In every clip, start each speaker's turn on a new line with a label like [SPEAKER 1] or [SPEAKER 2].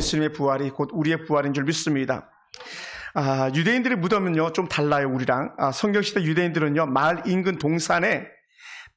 [SPEAKER 1] 예수님의 부활이 곧 우리의 부활인 줄 믿습니다. 유대인들의 무덤은요 좀 달라요, 우리랑. 성경시대 유대인들은요 마을 인근 동산에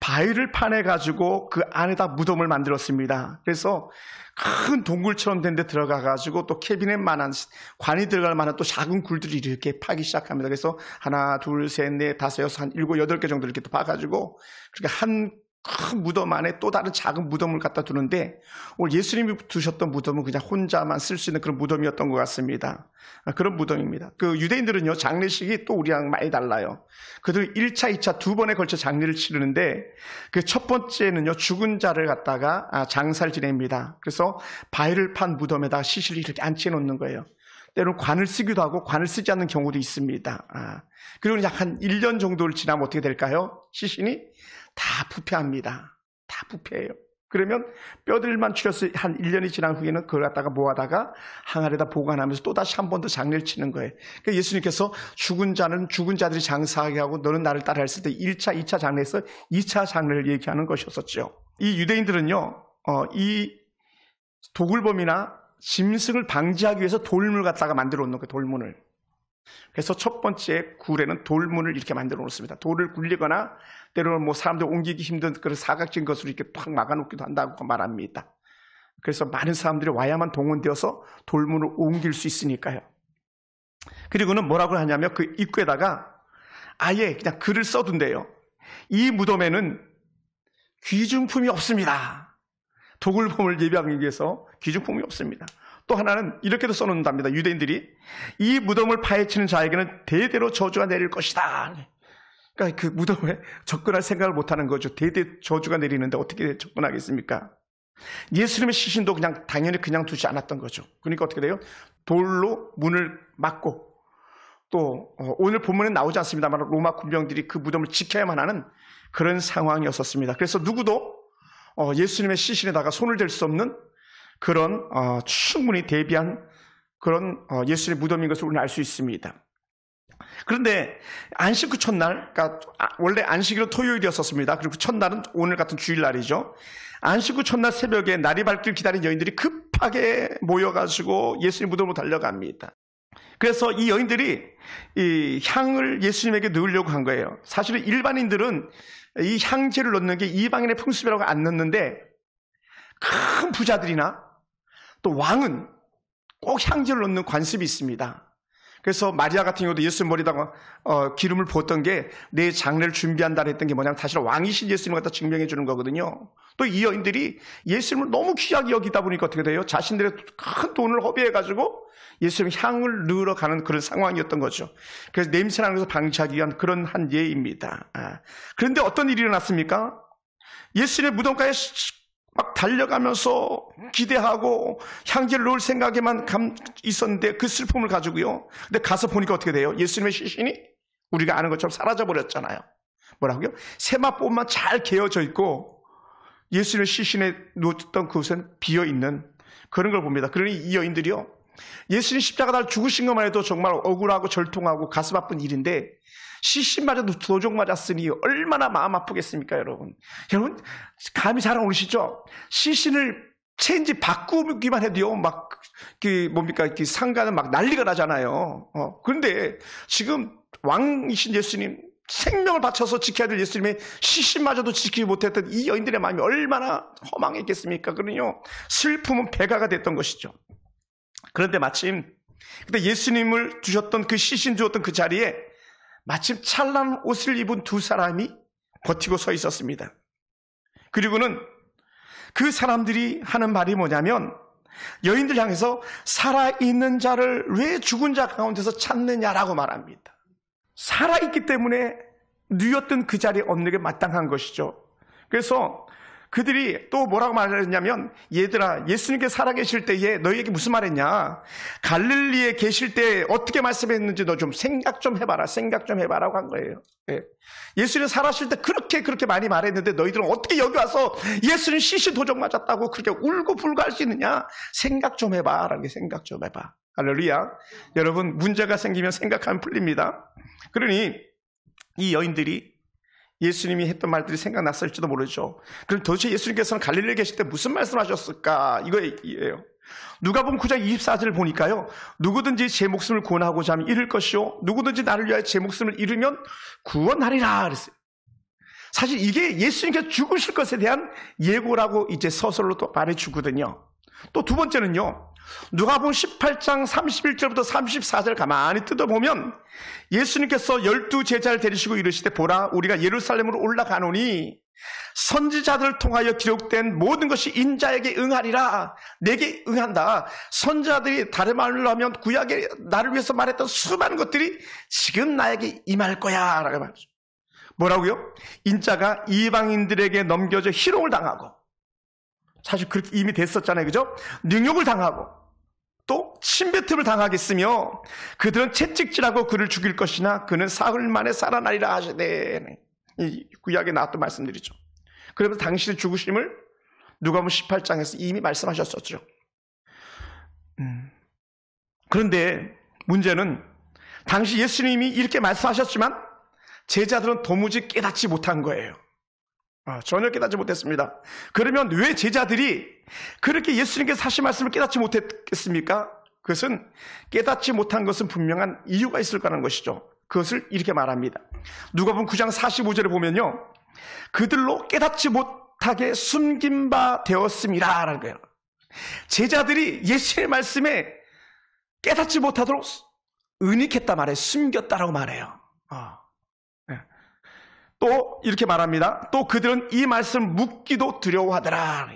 [SPEAKER 1] 바위를 파내가지고 그 안에다 무덤을 만들었습니다. 그래서 큰 동굴처럼 된 데 들어가가지고 또 캐비넷만한, 관이 들어갈 만한 또 작은 굴들이 이렇게 파기 시작합니다. 그래서 하나, 둘, 셋, 넷, 다섯, 여섯, 한 7, 8개 정도 이렇게 또 파가지고 그렇게 한 큰 무덤 안에 또 다른 작은 무덤을 갖다 두는데, 오늘 예수님이 두셨던 무덤은 그냥 혼자만 쓸 수 있는 그런 무덤이었던 것 같습니다. 그런 무덤입니다. 그 유대인들은요 장례식이 또 우리랑 많이 달라요. 그들 1차, 2차 두 번에 걸쳐 장례를 치르는데, 그 첫 번째는요 죽은 자를 갖다가 장사를 지냅니다. 그래서 바위를 판 무덤에다 시신을 이렇게 안치해 놓는 거예요. 때로는 관을 쓰기도 하고 관을 쓰지 않는 경우도 있습니다. 그리고 약 한 1년 정도를 지나면 어떻게 될까요? 시신이 다 부패합니다. 다 부패해요. 그러면 뼈들만 추려서 한 1년이 지난 후에는 그걸 갖다가 모아다가 항아리에다 보관하면서 또다시 한 번 더 장례를 치는 거예요. 그러니까 예수님께서 죽은 자는 죽은 자들이 장사하게 하고 너는 나를 따라 했을 때 1차, 2차 장례에서 2차 장례를 얘기하는 것이었었죠. 이 유대인들은요, 이 도굴범이나 짐승을 방지하기 위해서 돌문을 갖다가 만들어 놓는 거예요, 돌문을. 그래서 첫 번째 굴에는 돌문을 이렇게 만들어 놓습니다. 돌을 굴리거나 때로는 뭐 사람들 옮기기 힘든 그런 사각진 것으로 이렇게 팍 막아놓기도 한다고 말합니다. 그래서 많은 사람들이 와야만 동원되어서 돌문을 옮길 수 있으니까요. 그리고는 뭐라고 하냐면 그 입구에다가 아예 그냥 글을 써둔대요. 이 무덤에는 귀중품이 없습니다. 도굴범을 예비하기 위해서 귀중품이 없습니다. 또 하나는 이렇게도 써놓는답니다. 유대인들이 이 무덤을 파헤치는 자에게는 대대로 저주가 내릴 것이다. 그러니까 그 무덤에 접근할 생각을 못하는 거죠. 대대 저주가 내리는데 어떻게 접근하겠습니까? 예수님의 시신도 그냥 당연히 그냥 두지 않았던 거죠. 그러니까 어떻게 돼요? 돌로 문을 막고, 또 오늘 본문에 나오지 않습니다만 로마 군병들이 그 무덤을 지켜야만 하는 그런 상황이었었습니다. 그래서 누구도 예수님의 시신에다가 손을 댈 수 없는 그런 충분히 대비한 그런 예수의 무덤인 것을 우리는 알 수 있습니다. 그런데 안식 후 첫날, 그러니까 원래 안식일은 토요일이었었습니다. 그리고 첫날은 오늘 같은 주일날이죠. 안식 후 첫날 새벽에 날이 밝길 기다린 여인들이 급하게 모여가지고 예수님 무덤으로 달려갑니다. 그래서 이 여인들이 이 향을 예수님에게 넣으려고 한 거예요. 사실은 일반인들은 이 향재를 넣는 게 이방인의 풍습이라고 안 넣는데, 큰 부자들이나 또 왕은 꼭 향재를 넣는 관습이 있습니다. 그래서 마리아 같은 경우도 예수님 머리에다가 기름을 부었던 게 내 장례를 준비한다 했던 게 뭐냐면 사실 왕이신 예수님을 갖다 증명해 주는 거거든요. 또 이 여인들이 예수님을 너무 귀하게 여기다 보니까 어떻게 돼요? 자신들의 큰 돈을 허비해가지고 예수님 향을 넣으러 가는 그런 상황이었던 거죠. 그래서 냄새나는 것을 방지하기 위한 그런 한 예입니다. 그런데 어떤 일이 일어났습니까? 예수님의 무덤가에 막 달려가면서 기대하고 향기를 넣을 생각에만 있었는데 그 슬픔을 가지고요. 근데 가서 보니까 어떻게 돼요? 예수님의 시신이 우리가 아는 것처럼 사라져버렸잖아요. 뭐라고요? 세마포만 잘 개어져 있고 예수님의 시신에 놓았던 그곳은 비어있는 그런 걸 봅니다. 그러니 이 여인들이요, 예수님 십자가 달 죽으신 것만 해도 정말 억울하고 절통하고 가슴 아픈 일인데 시신마저도 도적 맞았으니 얼마나 마음 아프겠습니까, 여러분? 여러분, 감이 잘 오시죠? 시신을 체인지 바꾸기만 해도요, 막, 상가는 막 난리가 나잖아요. 그런데 지금 왕이신 예수님, 생명을 바쳐서 지켜야 될 예수님의 시신마저도 지키지 못했던 이 여인들의 마음이 얼마나 허망했겠습니까? 그러니요, 슬픔은 배가가 됐던 것이죠. 그런데 마침, 그때 예수님을 두셨던 그 시신 두었던 그 자리에 마침 찬란한 옷을 입은 두 사람이 버티고 서 있었습니다. 그리고는 그 사람들이 하는 말이 뭐냐면 여인들 향해서 살아있는 자를 왜 죽은 자 가운데서 찾느냐라고 말합니다. 살아있기 때문에 누였던 그 자리에 없는 게 마땅한 것이죠. 그래서 그들이 또 뭐라고 말했냐면, 얘들아, 예수님께서 살아계실 때에 너희에게 무슨 말했냐? 갈릴리에 계실 때 어떻게 말씀했는지 너 좀 생각 좀 해봐라. 생각 좀 해봐라고 한 거예요. 예. 예수님 살아실 때 그렇게 많이 말했는데 너희들은 어떻게 여기 와서 예수님 시신 도적 맞았다고 그렇게 울고 불고 할 수 있느냐? 생각 좀 해봐. 라는 게 생각 좀 해봐. 할렐루야. 여러분, 문제가 생기면 생각하면 풀립니다. 그러니 이 여인들이 예수님이 했던 말들이 생각났을지도 모르죠. 그럼 도대체 예수님께서는 갈릴리에 계실 때 무슨 말씀하셨을까? 이거예요. 누가복음 9장 24절을 보니까요. 누구든지 제 목숨을 구원하고자 하면 잃을 것이요 누구든지 나를 위하여 제 목숨을 잃으면 구원하리라 그랬어요. 사실 이게 예수님께서 죽으실 것에 대한 예고라고 이제 서술로 또 말해주거든요. 또 두 번째는요. 누가복음 18장 31절부터 34절 가만히 뜯어보면 예수님께서 12 제자를 데리시고 이르시되 보라 우리가 예루살렘으로 올라가노니 선지자들을 통하여 기록된 모든 것이 인자에게 응하리라. 내게 응한다. 선지자들이 다른 말로 하면 구약에 나를 위해서 말했던 수많은 것들이 지금 나에게 임할 거야 라고 말하죠. 뭐라고요? 인자가 이방인들에게 넘겨져 희롱을 당하고 사실 그렇게 이미 됐었잖아요. 그죠? 능욕을 당하고 또 침뱉음을 당하겠으며 그들은 채찍질하고 그를 죽일 것이나 그는 사흘 만에 살아나리라 하시되 이 구약에 나왔던 말씀드리죠. 그러면서 당신의 죽으심을 누가복음 18장에서 이미 말씀하셨었죠. 그런데 문제는 당시 예수님이 이렇게 말씀하셨지만 제자들은 도무지 깨닫지 못한 거예요. 전혀 깨닫지 못했습니다. 그러면 왜 제자들이 그렇게 예수님께서 하신 말씀을 깨닫지 못했겠습니까? 그것은 깨닫지 못한 것은 분명한 이유가 있을 거라는 것이죠. 그것을 이렇게 말합니다. 누가복음 9장 45절에 보면요. 그들로 깨닫지 못하게 숨긴 바 되었음이라 라는 거예요. 제자들이 예수님의 말씀에 깨닫지 못하도록 은닉했다 말해요. 숨겼다라고 말해요. 또 이렇게 말합니다. 또 그들은 이 말씀을 묻기도 두려워하더라.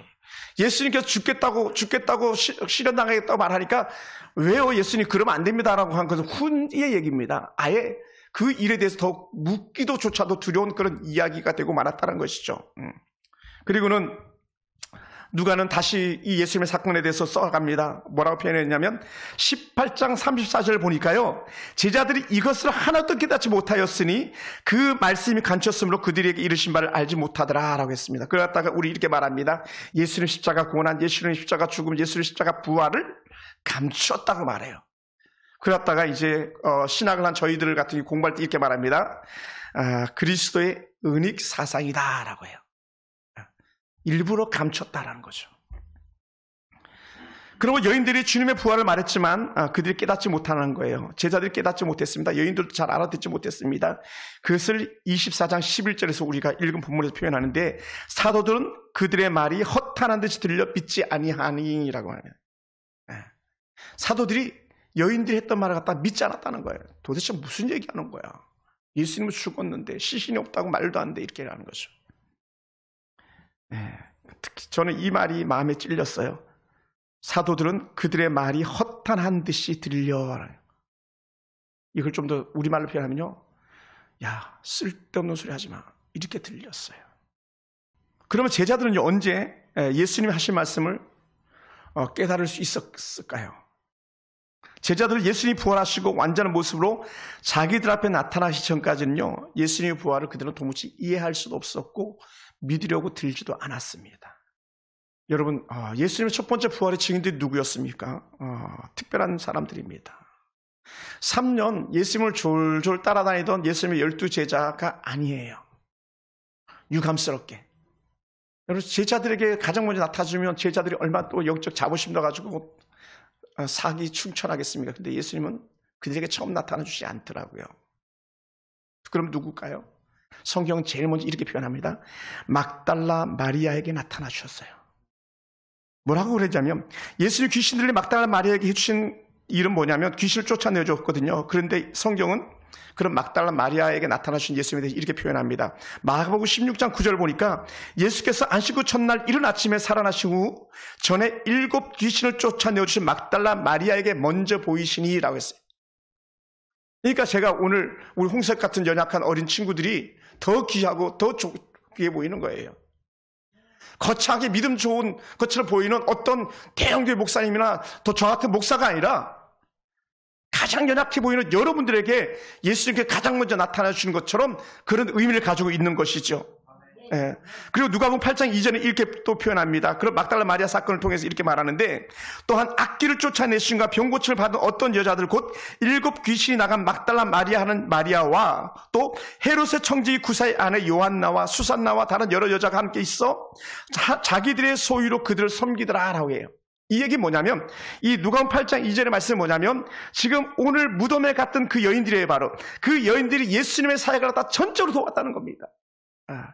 [SPEAKER 1] 예수님께서 죽겠다고 실현당하겠다고 말하니까 왜요 예수님 그러면 안 됩니다라고 한 것은 후의 얘기입니다. 아예 그 일에 대해서 더 묻기도조차도 두려운 그런 이야기가 되고 말았다는 것이죠. 그리고는 누가는 다시 이 예수님의 사건에 대해서 써갑니다. 뭐라고 표현했냐면 18장 34절을 보니까요. 제자들이 이것을 하나도 깨닫지 못하였으니 그 말씀이 감췄으므로 그들에게 이르신 바를 알지 못하더라 라고 했습니다. 그러다가 우리 이렇게 말합니다. 예수님 십자가 고난, 예수님 십자가 죽음, 예수님 십자가 부활을 감추었다고 말해요. 그러다가 이제 신학을 한 저희들 같은 공부할 때 이렇게 말합니다. 그리스도의 은익 사상이다 라고 해요. 일부러 감췄다라는 거죠. 그리고 여인들이 주님의 부활을 말했지만 그들이 깨닫지 못하는 거예요. 제자들이 깨닫지 못했습니다. 여인들도 잘 알아듣지 못했습니다. 그것을 24장 11절에서 우리가 읽은 본문에서 표현하는데 사도들은 그들의 말이 허탄한 듯이 들려 믿지 아니하니라고 하네요. 사도들이 여인들이 했던 말을 갖다 믿지 않았다는 거예요. 도대체 무슨 얘기하는 거야? 예수님은 죽었는데 시신이 없다고 말도 안 돼 이렇게 하는 거죠. 특히 저는 이 말이 마음에 찔렸어요. 사도들은 그들의 말이 허탄한 듯이 들려. 이걸 좀 더 우리말로 표현하면요. 야, 쓸데없는 소리 하지 마. 이렇게 들렸어요. 그러면 제자들은 언제 예수님이 하신 말씀을 깨달을 수 있었을까요? 제자들은 예수님이 부활하시고 완전한 모습으로 자기들 앞에 나타나시기 전까지는요. 예수님의 부활을 그들은 도무지 이해할 수도 없었고 믿으려고 들지도 않았습니다. 여러분, 예수님의 첫 번째 부활의 증인들이 누구였습니까? 특별한 사람들입니다. 3년 예수님을 졸졸 따라다니던 예수님의 12 제자가 아니에요. 유감스럽게. 여러분, 제자들에게 가장 먼저 나타나주면 제자들이 얼마나 또 영적 자부심도 가지고 사기 충천하겠습니까? 근데 예수님은 그들에게 처음 나타나 주지 않더라고요. 그럼 누굴까요? 성경은 제일 먼저 이렇게 표현합니다. 막달라 마리아에게 나타나 주셨어요. 뭐라고 그랬냐면 예수님 귀신들이 막달라 마리아에게 해주신 일은 뭐냐면 귀신을 쫓아내줬거든요. 그런데 성경은 그런 막달라 마리아에게 나타나 주신 예수님에 대해서 이렇게 표현합니다. 마가복음 16장 9절을 보니까 예수께서 안식 후 첫날 이른 아침에 살아나신 후 전에 7 귀신을 쫓아내주신 막달라 마리아에게 먼저 보이시니라고 했어요. 그러니까 제가 오늘 우리 홍석 같은 연약한 어린 친구들이 더 귀하고 더 귀해 보이는 거예요. 거창하게 믿음 좋은 것처럼 보이는 어떤 대형교회 목사님이나 더 저 같은 목사가 아니라 가장 연약해 보이는 여러분들에게 예수님께 가장 먼저 나타나 주시는 것처럼 그런 의미를 가지고 있는 것이죠. 예. 그리고 누가복음 8장 이전에 이렇게 또 표현합니다. 그런 막달라 마리아 사건을 통해서 이렇게 말하는데 또한 악귀를 쫓아내신과 병고침을 받은 어떤 여자들 곧 7 귀신이 나간 막달라 마리아 하는 마리아와 또 헤롯의 청지기 구사의 아내 요한나와 수산나와 다른 여러 여자가 함께 있어 자기들의 소유로 그들을 섬기더라 라고 해요. 이 얘기 뭐냐면 이 누가복음 8장 2절의 말씀이 뭐냐면 지금 오늘 무덤에 갔던 그 여인들이에요. 바로 그 여인들이 예수님의 사역을 갖다 전적으로 도왔다는 겁니다.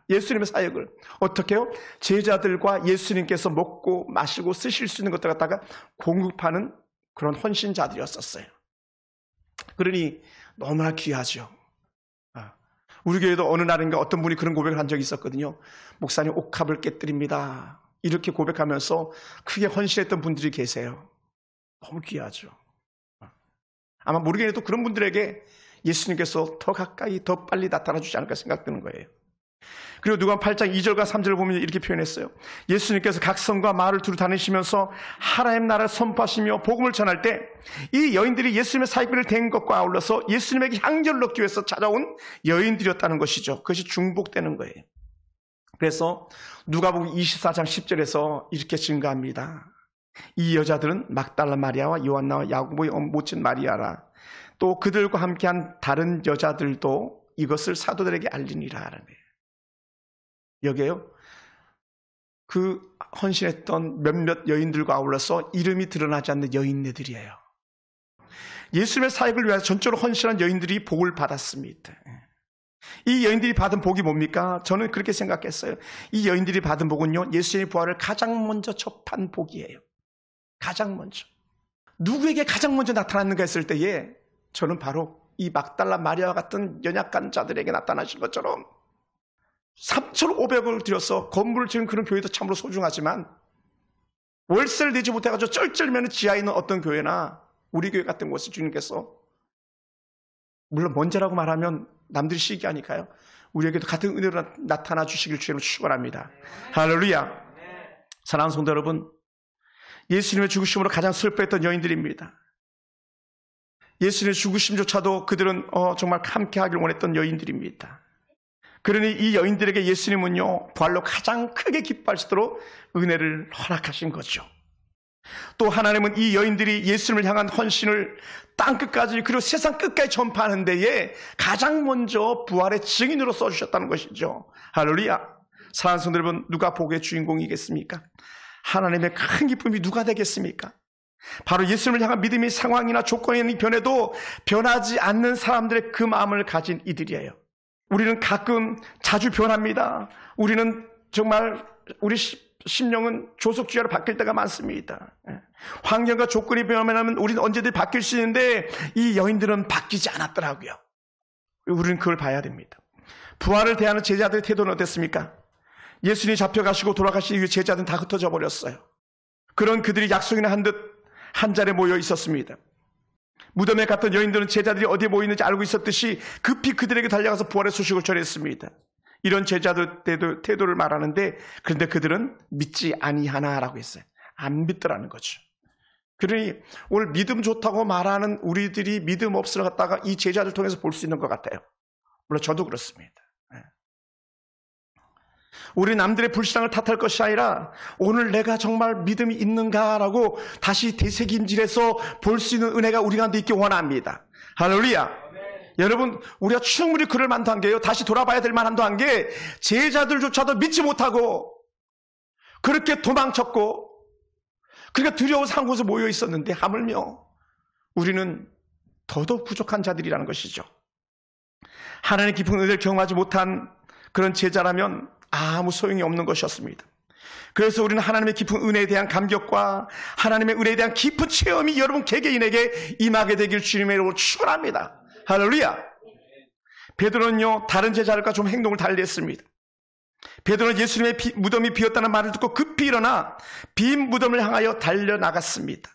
[SPEAKER 1] 예수님의 사역을 어떻게 해요? 제자들과 예수님께서 먹고 마시고 쓰실 수 있는 것들 갖다가 공급하는 그런 헌신자들이었었어요. 그러니 너무나 귀하죠. 우리 교회도 어느 날인가 어떤 분이 그런 고백을 한 적이 있었거든요. 목사님, 옥합을 깨뜨립니다. 이렇게 고백하면서 크게 헌신했던 분들이 계세요. 너무 귀하죠. 아마 모르겠는데 또 그런 분들에게 예수님께서 더 가까이 더 빨리 나타나 주지 않을까 생각되는 거예요. 그리고 누가복음 8장 2절과 3절을 보면 이렇게 표현했어요. 예수님께서 각 성과 마을을 두루 다니시면서 하나님 나라를 선포하시며 복음을 전할 때 이 여인들이 예수님의 사역비를 댄 것과 아울러서 예수님에게 향기를 얻기 위해서 찾아온 여인들이었다는 것이죠. 그것이 중복되는 거예요. 그래서 누가복음 24장 10절에서 이렇게 증가합니다. 이 여자들은 막달라 마리아와 요한나와 야고보의 모친 마리아라. 또 그들과 함께한 다른 여자들도 이것을 사도들에게 알리니라 하는 거예요. 여기에요. 그 헌신했던 몇몇 여인들과 아울러서 이름이 드러나지 않는 여인네들이에요. 예수님의 사역을 위해서 전적으로 헌신한 여인들이 복을 받았습니다. 이 여인들이 받은 복이 뭡니까? 저는 그렇게 생각했어요. 이 여인들이 받은 복은요, 예수님의 부활을 가장 먼저 접한 복이에요. 가장 먼저. 누구에게 가장 먼저 나타났는가 했을 때에 저는 바로 이 막달라 마리아와 같은 연약한 자들에게 나타나신 것처럼 3,500을 들여서 건물을 지은 그런 교회도 참으로 소중하지만 월세를 내지 못해가지고 쩔쩔매는 지하에 있는 어떤 교회나 우리 교회 같은 곳에 주님께서, 물론 먼저라고 말하면 남들이 시기하니까요, 우리에게도 같은 은혜로 나타나 주시길 주님을 축원합니다. 할렐루야. 사랑하는 성도 여러분, 예수님의 죽으심으로 가장 슬퍼했던 여인들입니다. 예수님의 죽으심조차도 그들은 정말 함께하길 원했던 여인들입니다. 그러니 이 여인들에게 예수님은요, 부활로 가장 크게 기뻐할 수 있도록 은혜를 허락하신 거죠. 또 하나님은 이 여인들이 예수님을 향한 헌신을 땅끝까지 그리고 세상 끝까지 전파하는 데에 가장 먼저 부활의 증인으로 써주셨다는 것이죠. 할렐루야. 사랑하는 성도 여러분, 누가 복의 주인공이겠습니까? 하나님의 큰 기쁨이 누가 되겠습니까? 바로 예수님을 향한 믿음의 상황이나 조건이 변해도 변하지 않는 사람들의 그 마음을 가진 이들이에요. 우리는 가끔 자주 변합니다. 우리는 정말 우리 심령은 조속주의로 바뀔 때가 많습니다. 환경과 조건이 변하면 우리는 언제든지 바뀔 수 있는데 이 여인들은 바뀌지 않았더라고요. 우리는 그걸 봐야 됩니다. 부활을 대하는 제자들의 태도는 어땠습니까? 예수님이 잡혀가시고 돌아가시기 위해 제자들은 다 흩어져 버렸어요. 그런 그들이 약속이나 한 듯 한 자리에 모여 있었습니다. 무덤에 갔던 여인들은 제자들이 어디에 모이는지 알고 있었듯이 급히 그들에게 달려가서 부활의 소식을 전했습니다. 이런 제자들 태도를 말하는데, 그런데 그들은 믿지 아니하나라고 했어요. 안 믿더라는 거죠. 그러니 오늘 믿음 좋다고 말하는 우리들이 믿음 없으러 갔다가 이 제자들 통해서 볼 수 있는 것 같아요. 물론 저도 그렇습니다. 우리 남들의 불신앙을 탓할 것이 아니라 오늘 내가 정말 믿음이 있는가라고 다시 되새김질해서 볼 수 있는 은혜가 우리 가운데 있기 원합니다. 할렐루야. 여러분, 우리가 충분히 그럴 만도 한 게요, 다시 돌아봐야 될 만한도 한 게, 제자들조차도 믿지 못하고 그렇게 도망쳤고 그러니까 두려워서 한 곳에 모여 있었는데 하물며 우리는 더더욱 부족한 자들이라는 것이죠. 하나님의 깊은 은혜를 경험하지 못한 그런 제자라면 아무 소용이 없는 것이었습니다. 그래서 우리는 하나님의 깊은 은혜에 대한 감격과 하나님의 은혜에 대한 깊은 체험이 여러분 개개인에게 임하게 되길 주님의 이름으로 축원합니다. 할렐루야. 베드로는요, 다른 제자들과 좀 행동을 달리 했습니다. 베드로는 예수님의 무덤이 비었다는 말을 듣고 급히 일어나 빈 무덤을 향하여 달려나갔습니다.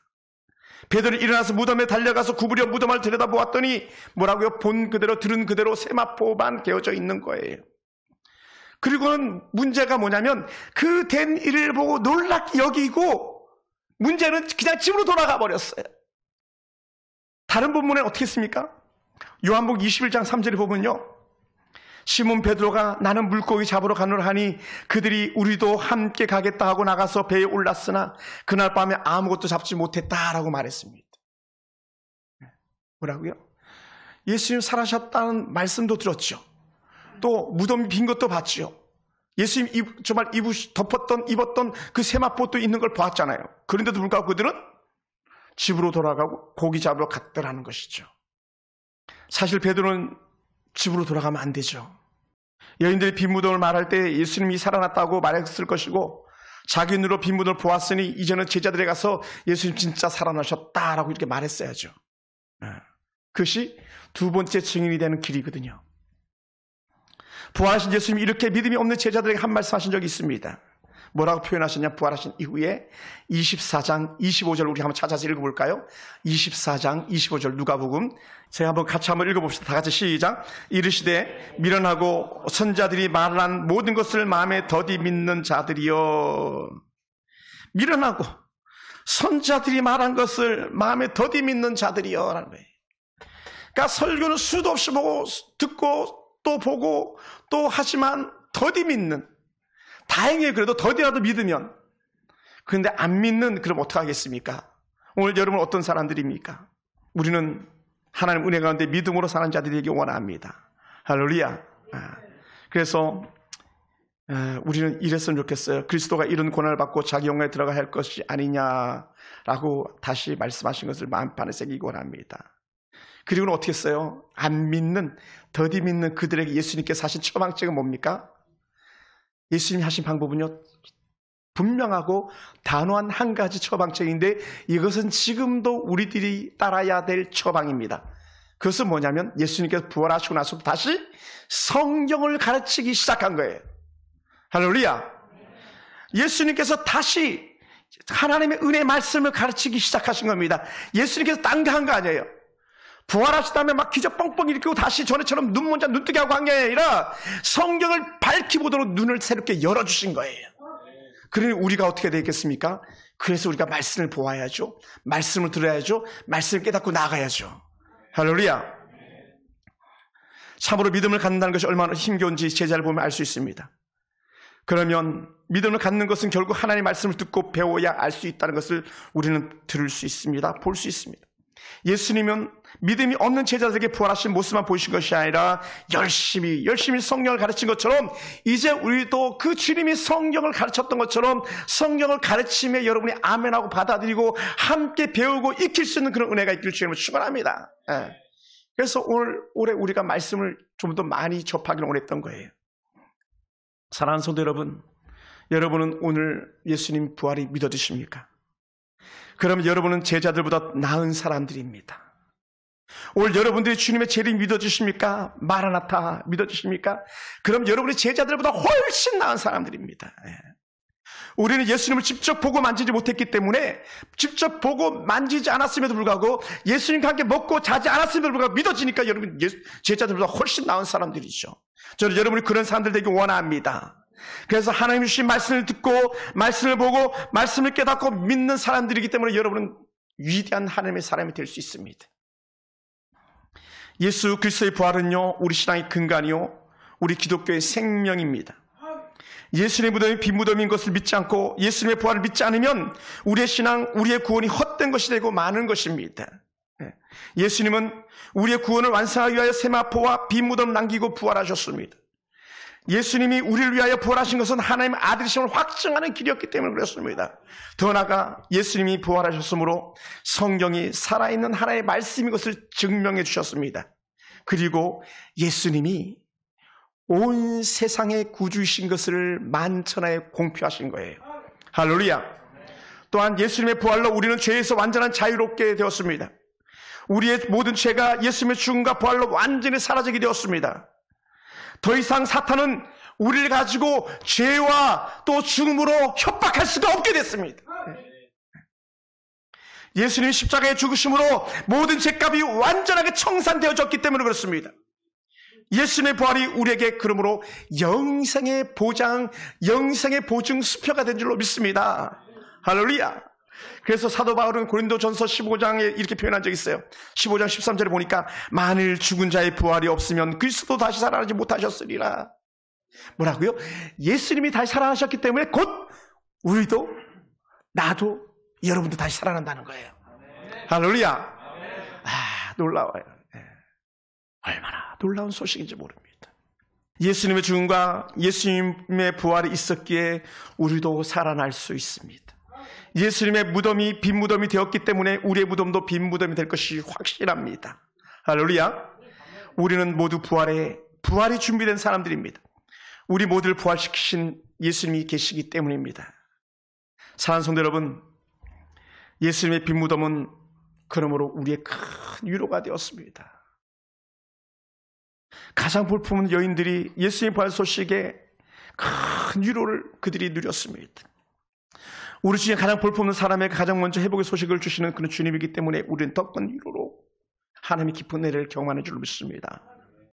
[SPEAKER 1] 베드로는 일어나서 무덤에 달려가서 구부려 무덤을 들여다보았더니 뭐라고요? 본 그대로 들은 그대로 세마포만 개어져 있는 거예요. 그리고는 문제가 뭐냐면 그 된 일을 보고 놀랍게 여기고 문제는 그냥 집으로 돌아가 버렸어요. 다른 본문에는 어떻게 했습니까? 요한복음 21장 3절에 보면요, 시몬 베드로가 나는 물고기 잡으러 가노라 하니 그들이 우리도 함께 가겠다 하고 나가서 배에 올랐으나 그날 밤에 아무것도 잡지 못했다라고 말했습니다. 뭐라고요? 예수님 살아셨다는 말씀도 들었죠. 또 무덤이 빈 것도 봤죠. 예수님 정말 입었던 그 세마포도 있는 걸 보았잖아요. 그런데도 불구하고 그들은 집으로 돌아가고 고기 잡으러 갔더라는 것이죠. 사실 베드로는 집으로 돌아가면 안 되죠. 여인들이 빈 무덤을 말할 때 예수님이 살아났다고 말했을 것이고, 자기 눈으로 빈 무덤을 보았으니 이제는 제자들에 가서 예수님 진짜 살아나셨다라고 이렇게 말했어야죠. 그것이 두 번째 증인이 되는 길이거든요. 부활하신 예수님이 이렇게 믿음이 없는 제자들에게 한 말씀 하신 적이 있습니다. 뭐라고 표현하셨냐? 부활하신 이후에 24장 25절 우리 한번 찾아서 읽어볼까요? 24장 25절 누가복음, 제가 같이 한번 읽어봅시다. 다 같이 시작. 이르시되 미련하고 선자들이 말한 모든 것을 마음에 더디 믿는 자들이여. 미련하고 선자들이 말한 것을 마음에 더디 믿는 자들이여 라는 거예요. 그러니까 설교는 수도 없이 보고 듣고 또 보고 또 하지만 더디 믿는, 다행히 그래도 더디라도 믿으면. 그런데 안 믿는, 그럼 어떡하겠습니까? 오늘 여러분 어떤 사람들입니까? 우리는 하나님 은혜 가운데 믿음으로 사는 자들에게 원합니다. 할렐루야. 그래서 우리는 이랬으면 좋겠어요. 그리스도가 이런 고난을 받고 자기 영광에 들어가야 할 것이 아니냐라고 다시 말씀하신 것을 마음판에 새기기 원합니다. 그리고는 어떻게 했어요? 안 믿는, 더디 믿는 그들에게 예수님께서 하신 처방책은 뭡니까? 예수님이 하신 방법은요, 분명하고 단호한 한 가지 처방책인데, 이것은 지금도 우리들이 따라야 될 처방입니다. 그것은 뭐냐면 예수님께서 부활하시고 나서 다시 성경을 가르치기 시작한 거예요. 할렐루야. 예수님께서 다시 하나님의 은혜의 말씀을 가르치기 시작하신 겁니다. 예수님께서 딴 거 한 거 아니에요. 부활하신 다음에 막 기적 뻥뻥 일으키고 다시 전에처럼 눈 먼저 눈뜨게 하고 한 게 아니라 성경을 밝히 보도록 눈을 새롭게 열어주신 거예요. 그러니 우리가 어떻게 되겠습니까? 그래서 우리가 말씀을 보아야죠. 말씀을 들어야죠. 말씀을 깨닫고 나가야죠. 할렐루야. 참으로 믿음을 갖는다는 것이 얼마나 힘겨운지 제자를 보면 알 수 있습니다. 그러면 믿음을 갖는 것은 결국 하나님의 말씀을 듣고 배워야 알 수 있다는 것을 우리는 들을 수 있습니다. 볼 수 있습니다. 예수님은 믿음이 없는 제자들에게 부활하신 모습만 보이신 것이 아니라 열심히 성경을 가르친 것처럼 이제 우리도 그 주님이 성경을 가르쳤던 것처럼 성경을 가르치며 여러분이 아멘하고 받아들이고 함께 배우고 익힐 수 있는 그런 은혜가 있길 주님은 축원합니다. 그래서 올해 우리가 말씀을 좀 더 많이 접하기를 원했던 거예요. 사랑하는 성도 여러분, 여러분은 오늘 예수님 부활이 믿어지십니까? 그럼 여러분은 제자들보다 나은 사람들입니다. 오늘 여러분들이 주님의 재림 믿어주십니까? 마라나타 믿어주십니까? 그럼 여러분이 제자들보다 훨씬 나은 사람들입니다. 우리는 예수님을 직접 보고 만지지 못했기 때문에, 직접 보고 만지지 않았음에도 불구하고 예수님과 함께 먹고 자지 않았음에도 불구하고 믿어지니까 여러분 제자들보다 훨씬 나은 사람들이죠. 저는 여러분이 그런 사람들 되기 원합니다. 그래서 하나님 주신 말씀을 듣고 말씀을 보고 말씀을 깨닫고 믿는 사람들이기 때문에 여러분은 위대한 하나님의 사람이 될 수 있습니다. 예수 그리스도의 부활은요, 우리 신앙의 근간이요, 우리 기독교의 생명입니다. 예수님의 무덤이 빈 무덤인 것을 믿지 않고 예수님의 부활을 믿지 않으면 우리의 신앙, 우리의 구원이 헛된 것이 되고 많은 것입니다. 예수님은 우리의 구원을 완성하기 위하여 세마포와 빈 무덤을 남기고 부활하셨습니다. 예수님이 우리를 위하여 부활하신 것은 하나님의 아들이심을 확증하는 길이었기 때문에 그렇습니다. 더 나아가 예수님이 부활하셨으므로 성경이 살아있는 하나님의 말씀인 것을 증명해 주셨습니다. 그리고 예수님이 온 세상의 구주이신 것을 만천하에 공표하신 거예요. 할렐루야. 또한 예수님의 부활로 우리는 죄에서 완전한 자유롭게 되었습니다. 우리의 모든 죄가 예수님의 죽음과 부활로 완전히 사라지게 되었습니다. 더 이상 사탄은 우리를 가지고 죄와 또 죽음으로 협박할 수가 없게 됐습니다. 예수님이 십자가에 죽으심으로 모든 죄값이 완전하게 청산되어졌기 때문에 그렇습니다. 예수님의 부활이 우리에게 그러므로 영생의 보장, 영생의 보증 수표가 된 줄로 믿습니다. 할렐루야. 그래서 사도 바울은 고린도전서 15장에 이렇게 표현한 적이 있어요. 15장 13절에 보니까 만일 죽은 자의 부활이 없으면 그리스도 다시 살아나지 못하셨으리라. 뭐라고요? 예수님이 다시 살아나셨기 때문에 곧 우리도, 나도, 여러분도 다시 살아난다는 거예요. 할렐루야. 놀라워요. 얼마나 놀라운 소식인지 모릅니다. 예수님의 죽음과 예수님의 부활이 있었기에 우리도 살아날 수 있습니다. 예수님의 무덤이 빈 무덤이 되었기 때문에 우리의 무덤도 빈 무덤이 될 것이 확실합니다. 할렐루야. 우리는 모두 부활이 준비된 사람들입니다. 우리 모두를 부활시키신 예수님이 계시기 때문입니다. 사랑하는 성도 여러분, 예수님의 빈 무덤은 그러므로 우리의 큰 위로가 되었습니다. 가장 볼품은 여인들이 예수님의 부활 소식에 큰 위로를 그들이 누렸습니다. 우리 중에 가장 볼품없는 사람에게 가장 먼저 회복의 소식을 주시는 그런 주님이기 때문에 우리는 더 큰 위로로 하나님의 깊은 은혜를 경험하는 줄로 믿습니다.